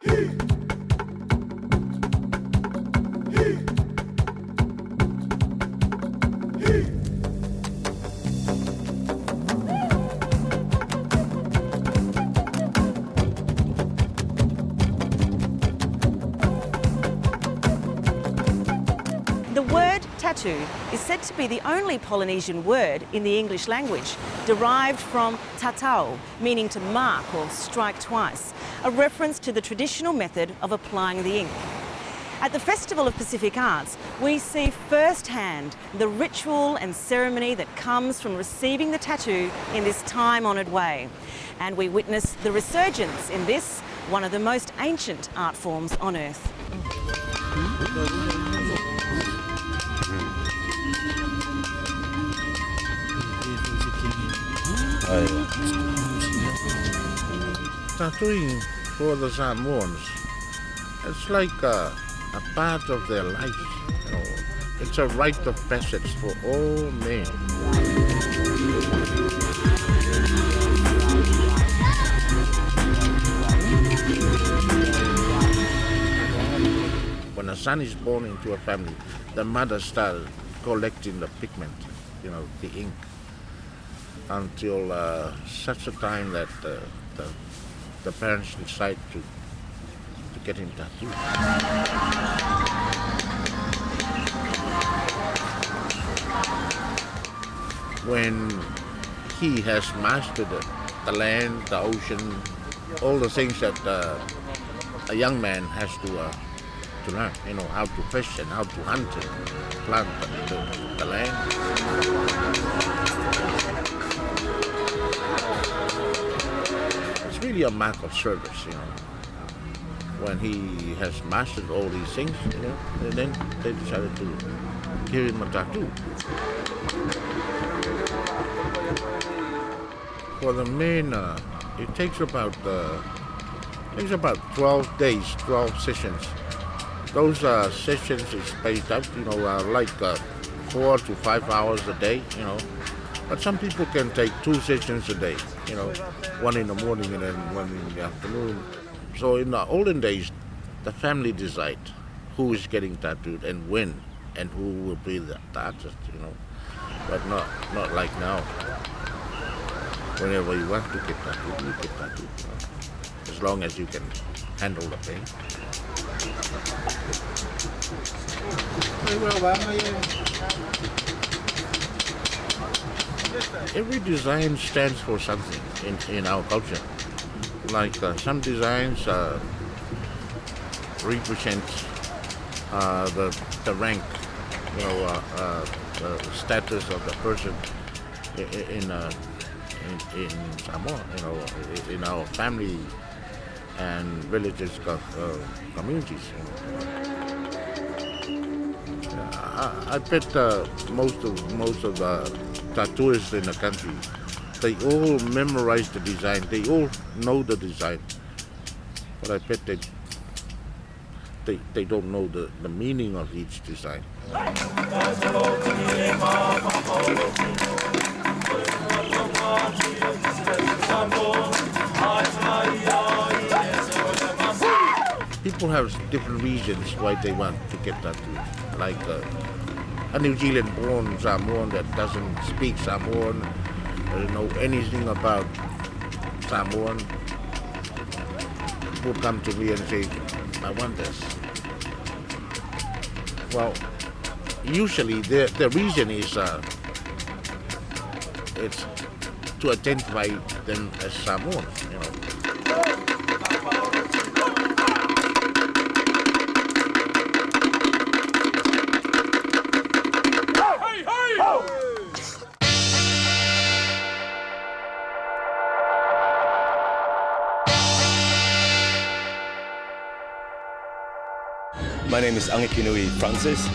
The word tattoo is said to be the only Polynesian word in the English language, derived from tatau, meaning to mark or strike twice, a reference to the traditional method of applying the ink. At the Festival of Pacific Arts, we see firsthand the ritual and ceremony that comes from receiving the tattoo in this time-honoured way. And we witness the resurgence in this, one of the most ancient art forms on Earth. Tattooing for the Samoans, it's like a part of their life. You know, it's a rite of passage for all men. When a son is born into a family, the mother starts collecting the pigment, you know, the ink, until such a time that the parents decide to get him tattooed. When he has mastered the land, the ocean, all the things that a young man has to learn, you know, how to fish and how to hunt and plant the land. It's really a mark of service, you know. When he has mastered all these things, you know, and then they decided to give him a tattoo. For the men, it takes about 12 days, 12 sessions. Those sessions is spaced out, you know, like 4 to 5 hours a day, you know. But some people can take 2 sessions a day, you know, one in the morning and then one in the afternoon. So in the olden days, the family decide who is getting tattooed and when, and who will be the artist, you know. But not like now. Whenever you want to get tattooed, you get tattooed, you know, as long as you can handle the pain. Every design stands for something in our culture. Like some designs represent the rank, you know, the status of the person in Samoa, you know, in our family and religious communities. You know. I bet most of the tattooists in the country, they all memorize the design. They all know the design, but I bet they don't know the meaning of each design. People have different reasons why they want to get tattooed. Like a New Zealand-born Samoan that doesn't speak Samoan, doesn't know anything about Samoan, would come to me and say, I want this. Well, usually the reason is it's to identify them as Samoan, you know. My name is Angekinui Francis.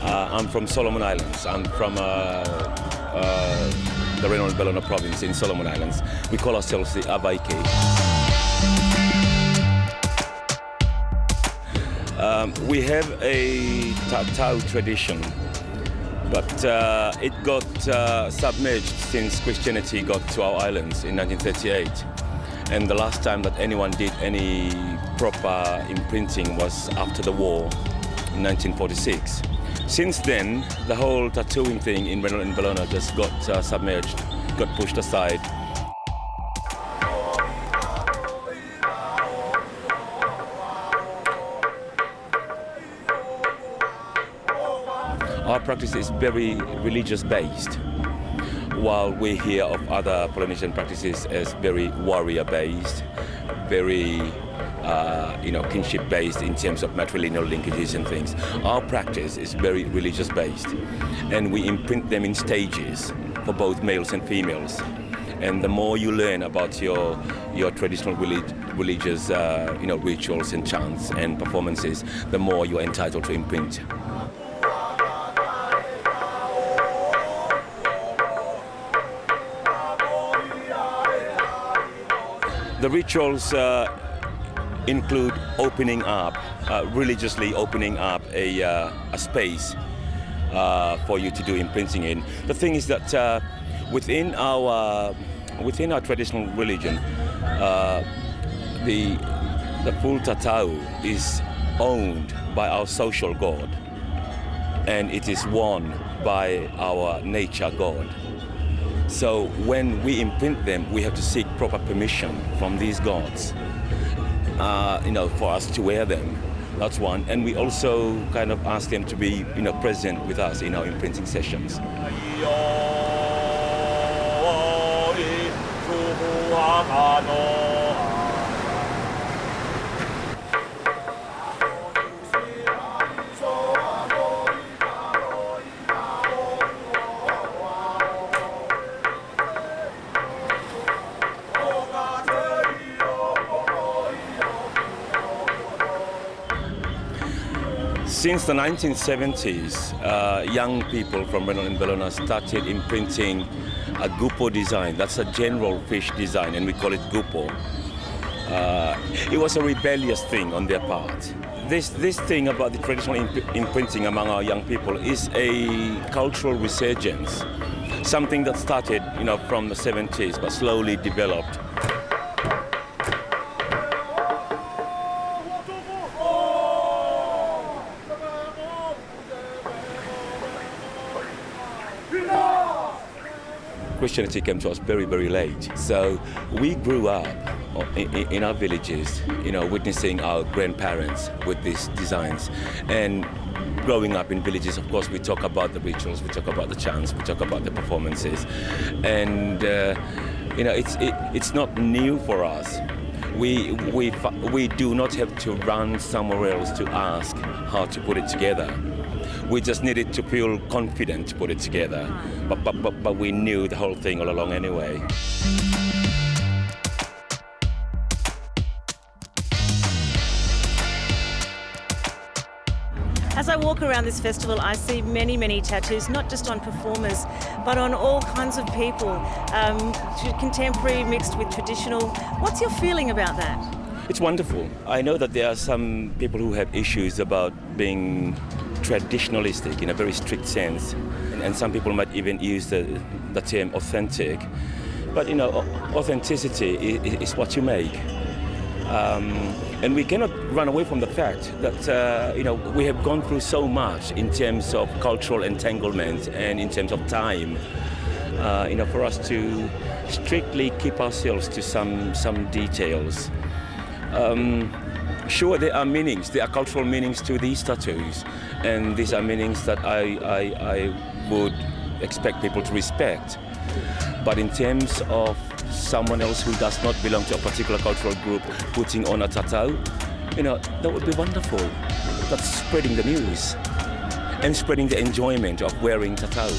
I'm from Solomon Islands. I'm from the renowned Bellona province in Solomon Islands. We call ourselves the Avaike. We have a tattoo tradition, but it got submerged since Christianity got to our islands in 1938. And the last time that anyone did any proper imprinting was after the war in 1946. Since then, the whole tattooing thing in Reno and Bologna just got submerged, got pushed aside. Our practice is very religious based, while we hear of other Polynesian practices as very warrior based, very kinship based in terms of matrilineal linkages and things. Our practice is very religious based, and we imprint them in stages for both males and females. And the more you learn about your traditional religious rituals and chants and performances, the more you are entitled to imprint. The rituals include opening up, religiously opening up a space for you to do imprinting in. The thing is that within our traditional religion, the full tatau is owned by our social god, and it is worn by our nature god. So when we imprint them, we have to seek proper permission from these gods, for us to wear them. That's one. And we also kind of ask them to be, present with us in our imprinting sessions. Since the 1970s, young people from Reno and Bologna started imprinting a gupo design. That's a general fish design, and we call it gupo. It was a rebellious thing on their part. This thing about the traditional imprinting among our young people is a cultural resurgence, something that started, from the 70s, but slowly developed. Christianity came to us very, very late. So we grew up in our villages, witnessing our grandparents with these designs. And growing up in villages, of course, we talk about the rituals, we talk about the chants, we talk about the performances. And, it's not new for us. We do not have to run somewhere else to ask how to put it together. We just needed to feel confident to put it together, but we knew the whole thing all along anyway. As I walk around this festival, I see many, many tattoos, not just on performers, but on all kinds of people, contemporary mixed with traditional. What's your feeling about that? It's wonderful. I know that there are some people who have issues about being traditionalistic in a very strict sense, and some people might even use the term authentic. But authenticity is what you make, and we cannot run away from the fact that we have gone through so much in terms of cultural entanglement and in terms of time. For us to strictly keep ourselves to some details. Sure, there are meanings, there are cultural meanings to these tattoos, and these are meanings that I would expect people to respect. But in terms of someone else who does not belong to a particular cultural group putting on a tattoo, that would be wonderful. That's spreading the news and spreading the enjoyment of wearing tattoo.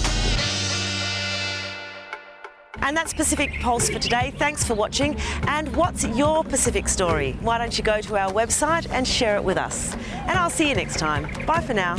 And that's Pacific Pulse for today. Thanks for watching. And what's your Pacific story? Why don't you go to our website and share it with us? And I'll see you next time. Bye for now.